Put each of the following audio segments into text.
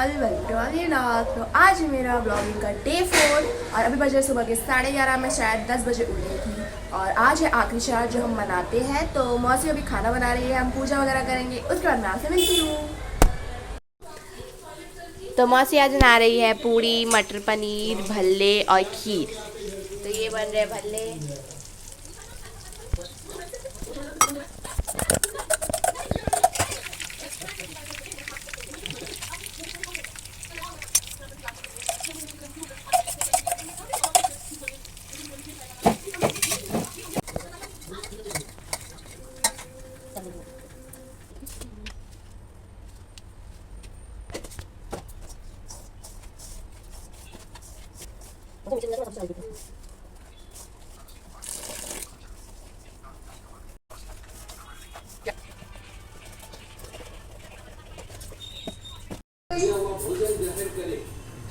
All welcome to all vlog. तो आज मेरा ब्लॉगिंग का डे 4 और अभी बजे सुबह के 11:30। मैं शायद 10 बजे उठ गई थी और आज है आखिरी शहर जो हम मनाते हैं। तो मौसी अभी खाना बना रही है, हम पूजा वगैरह करेंगे, उसके बाद मैं आपसे मिलती हूँ। तो मौसी आज बना रही है पूड़ी, मटर पनीर, भल्ले और खीर। तो ये बन रहे भल्ले। भोजन ग्रहण करें,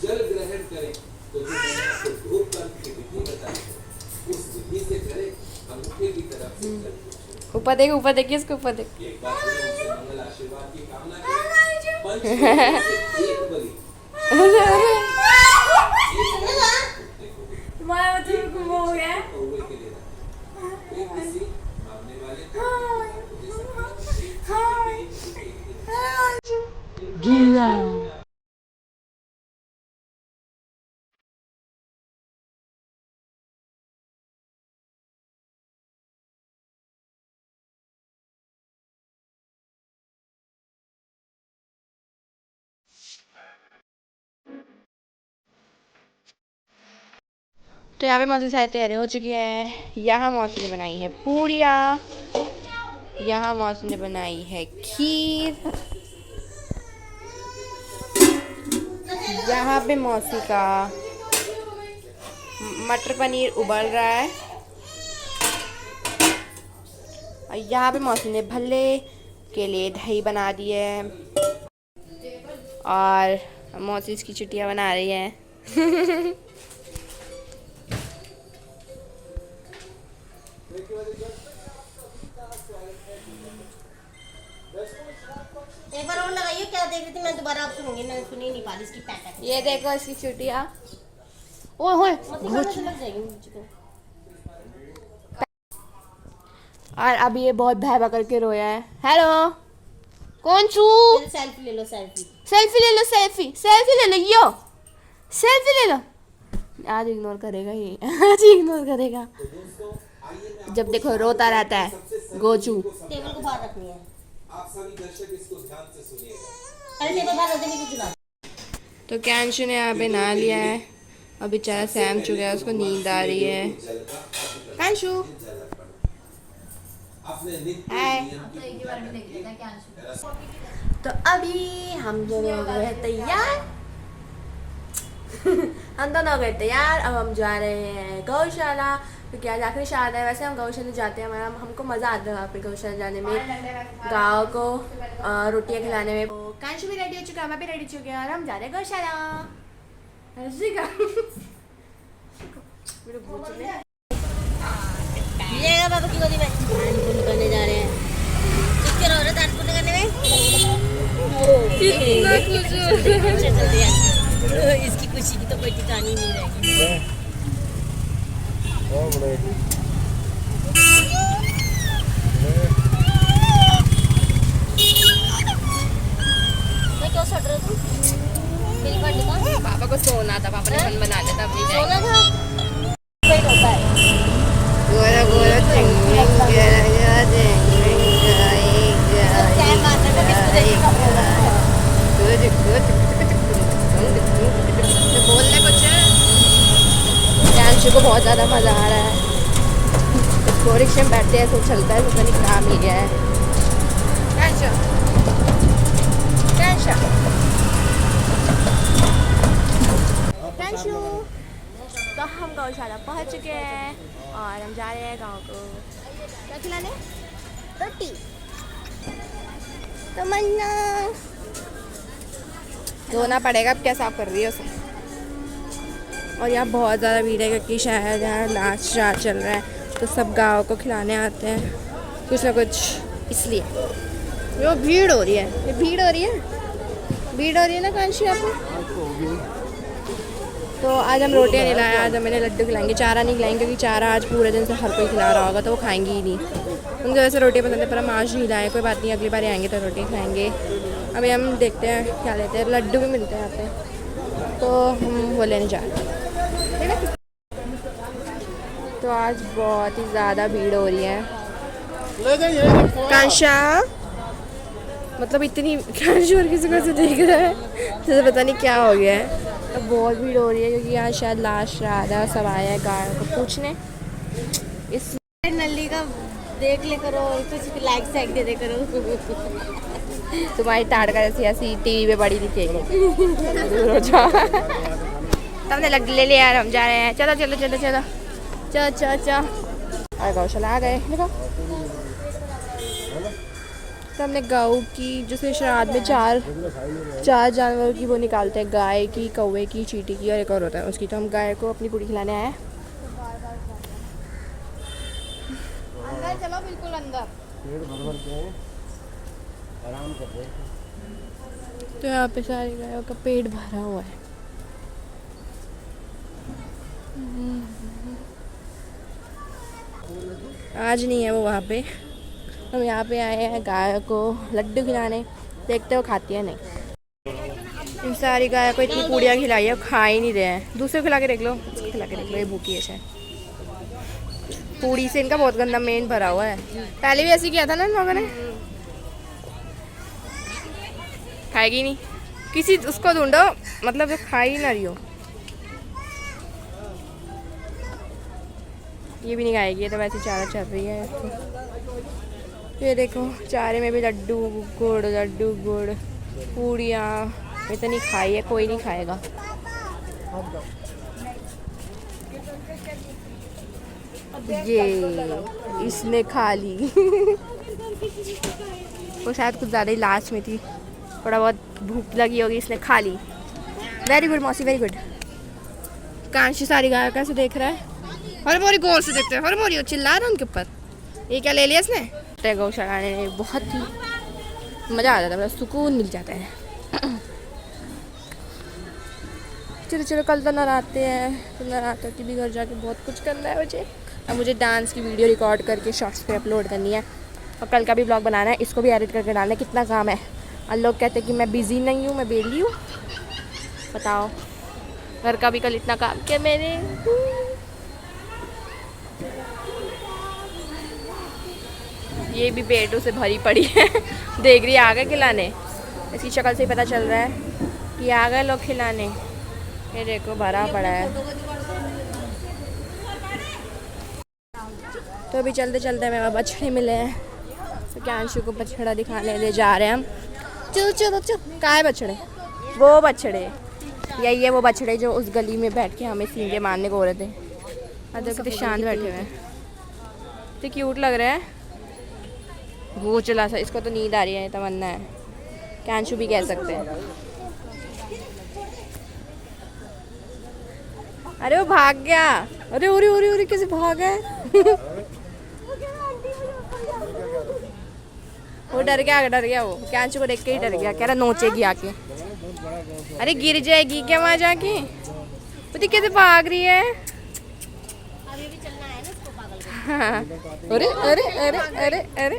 जल ग्रहण करें, तो जो आपको धूप कर की विधि बताई उस विधि से करें। अंगूठे की तरफ से ऊपर देखिए इसको ऊपर देख। एक बार उनसे मंगल आशीर्वाद की कामना करें। पंच से एक बलि कौवे के लिए कोई किसी मांगने वाले तो यहाँ पे मौसी सारी तैयारी हो चुकी है। यहाँ मौसी ने बनाई है पूड़िया, यहाँ मौसी ने बनाई है खीर, यहाँ पे मौसी का मटर पनीर उबल रहा है और यहाँ पे मौसी ने भल्ले के लिए दही बना दी है और मौसी इसकी चुटिया बना रही है। एक बार और लगाइए। क्या देख रही थी मैं? दोबारा आप सुनूंगी, मैं सुनी नहीं पा रही इसकी पैटर्न। ये देखो इसकी चुटिया। ओए होए लग जाएगी मुझे को। और अभी ये बहुत भैबा करके रोया है। हेलो कौन छू? सेल्फी ले लो, सेल्फी सेल्फी ले लो, सेल्फी सेल्फी ले लो, यो सेल्फी ले लो। आज इग्नोर करेगा ये, आज इग्नोर करेगा। जब देखो रोता रहता है गोचू। टेबल को बाहर रखनी है। आप सभी दर्शक इसको ध्यान से सुनिएगा। अरे टेबल बाहर रखने की कुछ ना। तो कैंशु ने यहाँ पे नहा लिया है और बेचारा सैम चुका है, उसको नींद आ रही है। कैंशु हाय। तो अभी हम दोनों हो गए हैं तैयार। हम दोनों हो गए तैयार। अब हम जा रहे हैं गौशाला क्योंकि आज आखिरी शादी है। वैसे हम गौशाला जाते हैं, हमारा हमको मज़ा आता है वहाँ पे गौशाला जाने में, गाँव को रोटियाँ खिलाने में। तो कांशु भी रेडी हो चुका है, मैं भी रेडी हो चुकी है और हम जा रहे हैं गौशाला। ये बाबा की गोदी में दान करने जा रहे हैं। किसके रो रहे दान पुण्य करने में? कितना खुश इसकी खुशी की तो कोई ठिकानी नहीं रहेगी। मैं क्यों सट रहा तू? मेरी बर्थडे का पापा को सोना था, पापा ने मन बना लिया था अपनी सोना था। वही होता है। गोरा गोरा बोलने कुछ कैंशु को बहुत ज़्यादा मज़ा आ रहा है। तो रिक्शे में बैठते हैं तो चलता है, तो नहीं खराब मिल गया है। कैंशु कैंशु कैंशु। तो हम गौशाला पहुंच चुके हैं और हम जा रहे हैं गांव को क्या खिलाने? रोटी। तमन्ना धोना पड़ेगा, अब क्या साफ कर रही है उसे। और यहाँ बहुत ज़्यादा भीड़ है क्योंकि शायद यहाँ लास्ट रात चल रहा है, तो सब गाँव को खिलाने आते हैं कुछ ना कुछ, इसलिए वो भीड़ हो रही है। ये भीड़ हो रही है, भीड़ हो रही है ना कांशी यहाँ पे। तो आज हम रोटियां नहीं लाए, आज हम इन्हें लड्डू खिलाएंगे, चारा नहीं खिलाएंगे क्योंकि चारा आज पूरे दिन से हर कोई खिला रहा होगा तो वो खाएंगी ही नहीं। उनको वैसे रोटियां पसंद है पर हम आज नहीं लाए, कोई बात नहीं, अगली बार आएंगे तो रोटी खाएंगे। अभी हम देखते हैं क्या लेते हैं, लड्डू भी मिलते हैं यहाँ पे तो हम वो लेने जा रहे हैं, ठीक है। तो आज बहुत ही ज़्यादा भीड़ हो रही है। कांशा मतलब इतनी कांशा और किसी को से देख रहा है तो पता नहीं क्या हो गया है। तो बहुत भीड़ हो रही है क्योंकि आज शायद लास्ट रात है, सब आए हैं गाय को पूछने। इस नल्ली का देख ले करो, कुछ लाइक साइक दे दे करो। तुम्हारी ताड़ का जैसी ऐसी टीवी पे बड़ी दिखेगी। तुमने लग ले लिया यार, हम जा रहे हैं, चलो चलो चलो चलो चलो चलो चलो। और गौशाला आ गए देखो। तो हमने गऊ की जैसे श्राद्ध में चार जानवरों की वो निकालते हैं, गाय की, कौवे की, चींटी की और एक और होता है उसकी। तो हम गाय को अपनी पूरी खिलाने आए हैं। अंदर चलो, बिल्कुल अंदर। आराम कर रहे हैं। तो यहाँ पे सारी गायों का पेट भरा हुआ है। आज नहीं है वो वहाँ पे, हम यहाँ पे आए हैं गाय को लड्डू खिलाने, देखते हो खाती है नहीं। इन सारी गाय को इतनी पूड़ियाँ खिलाई है, खा ही नहीं रहे हैं। दूसरे खिला के देख लो, इसको खिला के देख लो, ये भूखी है शायद। पूड़ी से इनका बहुत गंदा मेन भरा हुआ है। पहले भी ऐसे किया था ना इन लोगों ने। खाएगी नहीं, किसी उसको ढूंढो मतलब जो खा ही ना रही हो। ये भी नहीं खाएगी, ये तो वैसे चारा चल रही है। ये देखो चारे में भी लड्डू गुड़ पूड़ियाँ इतनी खाई है, कोई नहीं खाएगा। ये इसने खा ली। वो शायद कुछ ज़्यादा ही लास्ट में थी, थोड़ा बहुत भूख लगी होगी, इसने खा ली। वेरी गुड मौसी, वेरी गुड। कांशी सारी गाय कैसे देख रहा है, हर मोरी गौर से देखते हैं, हर मोरी चिल्ला रहा है उनके ऊपर। ये क्या ले लिया इसने। गौशाला में बहुत ही मज़ा आ जाता है, सुकून मिल जाता है। चलो चलो, कल तो नराते हैं, तो नराते की भी घर जाके बहुत कुछ करना है मुझे। अब मुझे डांस की वीडियो रिकॉर्ड करके शॉर्ट्स पे अपलोड करनी है और कल का भी ब्लॉग बनाना है, इसको भी एडिट करके डालना है। कितना काम है, और लोग कहते हैं कि मैं बिज़ी नहीं हूँ, मैं बेली हूँ। बताओ, घर का भी कल इतना काम किया मैंने। ये भी पेटों से भरी पड़ी है। देख रही है, आ गए खिलाने। इसकी शक्ल से ही पता चल रहा है कि आ गए लोग खिलाने। ये देखो भरा पड़ा है। तो अभी चलते चलते हमें बछड़े मिले हैं, तो कांशु को बछड़ा दिखाने ले जा रहे हैं हम। चलो चलो चलो, कहाँ है बछड़े? वो बछड़े, यही है वो बछड़े जो उस गली में बैठ के हमें सींगे मारने को हो रहे थे। अब देखो कितने शांत बैठे हुए हैं, तो क्यूट लग रहे हैं। वो चला सा, इसको तो नींद आ रही है, तमन्ना है, कांशु भी कह सकते हैं। अरे वो भाग गया, अरे उरी उरी उरी कैसे भागा है। वो डर गया वो, कांशु को देख के ही डर गया, कह रहा नोचेगी आके। अरे गिर जाएगी क्या वहाँ जाके, पता कैसे भाग रही है। अभी भी चलना है ना इसको, पागल को। हाँ। अरे अरे अरे अरे अरे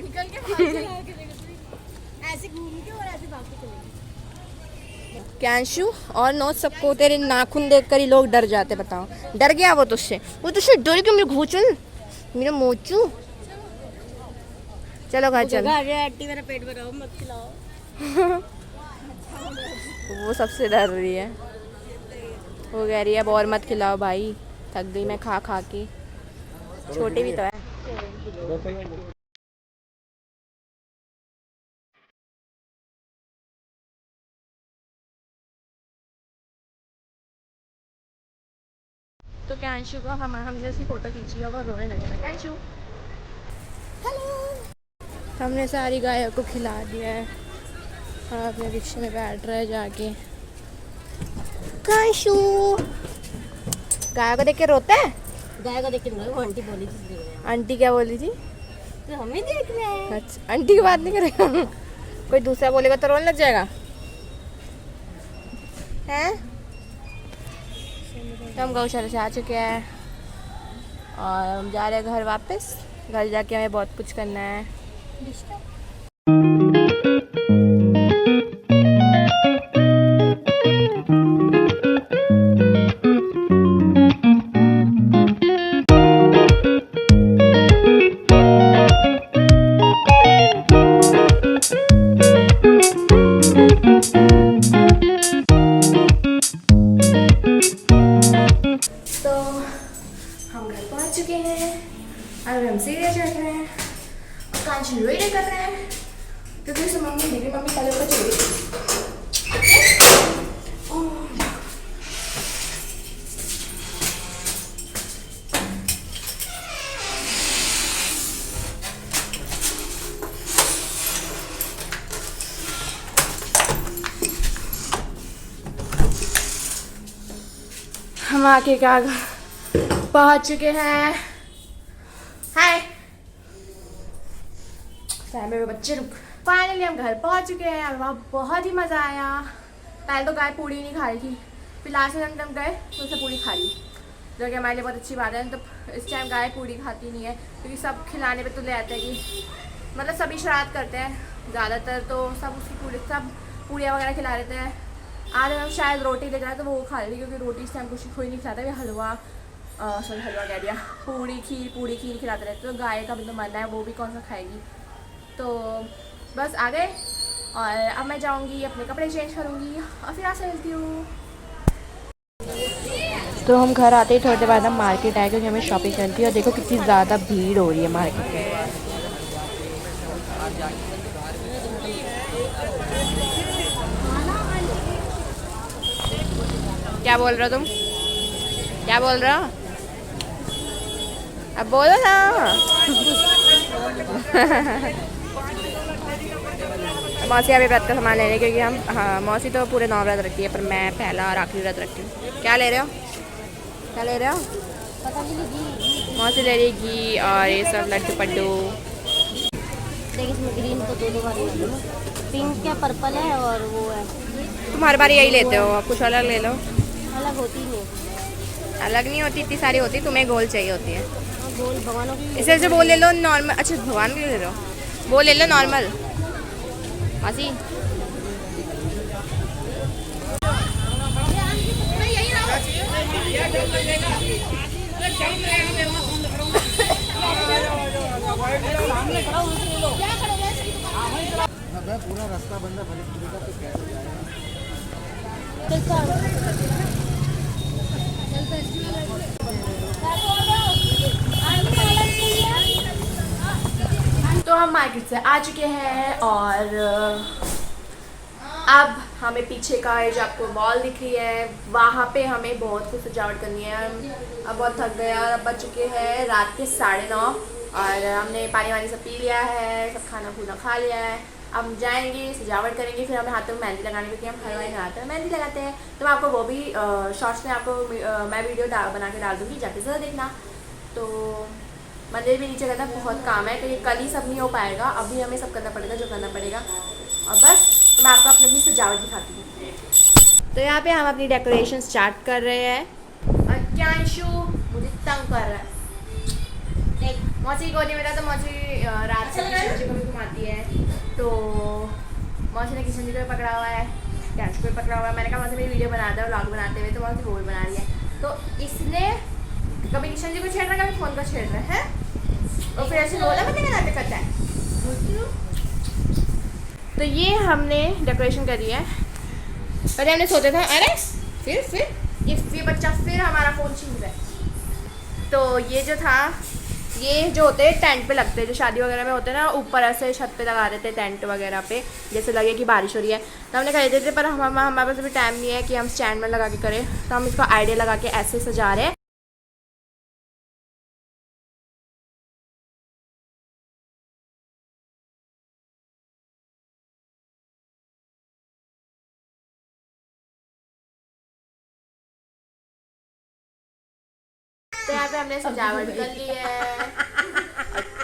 ऐसे घूम के और ऐसे भाग के चलेगी। कांशु और नोच सबको तेरे नाखून देखकर ही लोग डर जाते। बताओ, डर गया वो तुझसे डर के मेरे घोचल, मेरा मोचू। चलो घर चल। आंटी मेरा पेट भरा हो, मत खिलाओ। वो सबसे डर रही है, वो कह रही है अब और मत खिलाओ भाई, थक गई मैं खा खा के। छोटी भी तो है। तो कांशु को हम जैसी फोटो खींची और रोने लगे। कांशु हेलो। हमने सारी गायों को खिला दिया है, अपने रिक्शे में बैठ रहे जाके। कांशु गाय को देख के रोता है। गाय को देख के वो आंटी बोली थी। आंटी क्या बोली थी? तो हमें देख रहे हैं। अच्छा, आंटी की बात नहीं करेगा। कोई दूसरा बोलेगा तो रोने लग जाएगा। हैं। तो हम गौशाला से आ चुके हैं और हम जा रहे हैं घर वापस। घर जाके हमें बहुत कुछ करना है। तो हम घर पहुंच चुके हैं और हम सीरियल चढ़ रहे हैं और कांची वेट कर रहे हैं क्योंकि उसे मम्मी मेरी मम्मी कल को चली गई। हम आके क्या पहुंच चुके हैं। हाय मेरे बच्चे रुक। फाइनली हम घर पहुंच चुके हैं और वहाँ बहुत ही मज़ा आया। पहले तो गाय पूड़ी नहीं खा रही थी, फिर लास्ट में हम गए तो उसे पूड़ी खा ली, जो कि हमारे लिए बहुत अच्छी बात है। तो इस टाइम गाय पूड़ी खाती नहीं है क्योंकि सब खिलाने पे तो ले आते हैं कि मतलब सभी शरारत करते हैं ज़्यादातर, तो सब उसकी सब पूड़ियाँ वगैरह खिला देते हैं। आज हम शायद रोटी देख रहा है तो वो खा रही क्योंकि रोटी इस टाइम कुछ कोई नहीं खिलाता है। हलवा हलवा कह दिया, पूड़ी खीर खिलाते रहते। तो गाय का भी तो मन है, वो भी कौन सा खाएगी। तो बस आ गए और अब मैं जाऊंगी अपने कपड़े चेंज करूंगी और फिर आपसे मिलती हूँ। तो हम घर आते ही थोड़ी देर बाद हम मार्केट आए क्योंकि हमें शॉपिंग करनी थी। और देखो कितनी ज़्यादा भीड़ हो रही है मार्केट में। क्या बोल रहे हो तुम? क्या बोल रहे हो? अब बोलो ना। मौसी अभी व्रत का सामान ले रही है क्योंकि हम मौसी तो पूरे 9 व्रत रखती है पर मैं पहला और आखिरी व्रत रखती हूँ। क्या ले रहे हो? क्या ले रहे हो? मौसी ले रही घी और ये सब लड्डू पड्डू। देखिए इसमें ग्रीन तो दो बार ले लो, पिंक क्या पर्पल है और वो है। तुम हर बार यही लेते हो, अब कुछ अलग ले लो। अलग होती नहीं, अलग नहीं होती, इतनी सारी होती, तुम्हें गोल चाहिए होती है। गोल भगवानों की इसे से वो ले लो नॉर्मल। अच्छा भगवान के ले लो, वो ले लो नॉर्मल। मासी पूरा रास्ता बंद है, का तो कैसे जाएगा? तो हम मार्केट से आ चुके हैं और अब हमें पीछे का जो आपको वॉल दिख रही है वहाँ पे हमें बहुत कुछ सजावट करनी है। अब बहुत थक गए और अब बज चुके हैं रात के 9:30 और हमने पानी वानी सब पी लिया है, सब खाना खुना खा लिया है। अब हम जाएंगे सजावट करेंगे, फिर हमें हाथों में मेहंदी लगाने क्योंकि हम हलवाई नहाते हैं मेहंदी लगाते हैं। तो मैं आपको वो भी शॉर्ट्स में आपको मैं वीडियो बना के डाल दूँगी, जाके ज़रूर देखना। तो मंदिर भी नीचे करना बहुत काम है क्योंकि कल ही सब नहीं हो पाएगा, अभी हमें सब करना पड़ेगा जो करना पड़ेगा। और बस मैं आपको अपनी भी सजावट दिखाती हूँ। तो यहाँ पे हम अपनी डेकोरेशन स्टार्ट कर रहे हैं और क्या इशू मुझे तंग कर रहा है। देख मौसी को नहीं मिला तो मौसी रात से किशन जी को भी घुमाती है। तो मौसी ने किशन जी को भी पकड़ा हुआ है, कैश को भी पकड़ा हुआ है। मैंने कहा मौसी मेरी वीडियो बनाता है व्लॉग बनाते हुए, तो मौसी वो भी बना रही है। तो इसने कभी किशन जी को छेड़ रहा है, कभी फ़ोन को छेड़ रहा है और फिर ऐसे बोला बंदे का नाटक करता है। तो ये हमने डेकोरेशन करी है। पहले हमने सोचा था अरे फिर ये बच्चा फिर हमारा फ़ोन छीन रहा है। तो ये जो था, ये जो होते हैं टेंट पे लगते हैं, जो शादी वगैरह में होते हैं ना, ऊपर ऐसे छत पे लगा देते हैं टेंट वगैरह पे, जैसे लगे कि बारिश हो रही है। तो हमने खरीदे थे पर हमारे पास अभी टाइम नहीं है कि हम स्टैंड में लगा के करें, तो हम इसका आइडिया लगा के ऐसे सजा रहे हैं। तो यहाँ पे हमने सजावट कर ली है।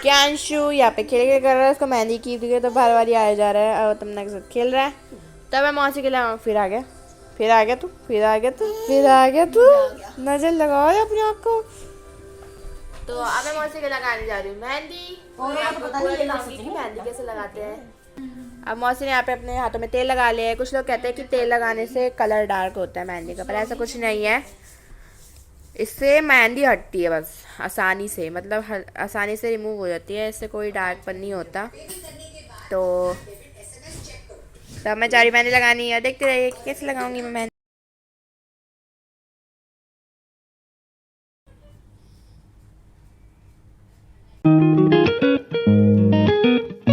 क्यांशु यहाँ पे खेल कर रहा है, उसको मेहंदी की थी तो बार बार आ जा रहा है और तुमने के साथ खेल रहा है। तब मैं मौसी के लिए फिर आ गया, फिर आ गया तू, फिर आ गया तू, फिर आ गया तू, नजर लगाओ अपनी आँख को। तो अब मैं मौसी के लगाने जा रही हूँ मेहंदी। और मैं आपको आपको पता पूरा नहीं, ये दिखाऊंगी लोग कि मेहंदी कैसे लगाते हैं। अब मौसी ने यहाँ पे अपने हाथों में तेल लगा लिया है। कुछ लोग कहते हैं कि तेल लगाने से कलर डार्क होता है मेहंदी का, पर ऐसा कुछ नहीं है। इससे मेहंदी हटती है बस आसानी से, मतलब आसानी से रिमूव हो जाती है, इससे कोई डार्कपन नहीं होता। तो मैं जा रही मेहंदी लगानी है, देखते रहिए कि कैसे लगाऊंगी मैं मेहंदी।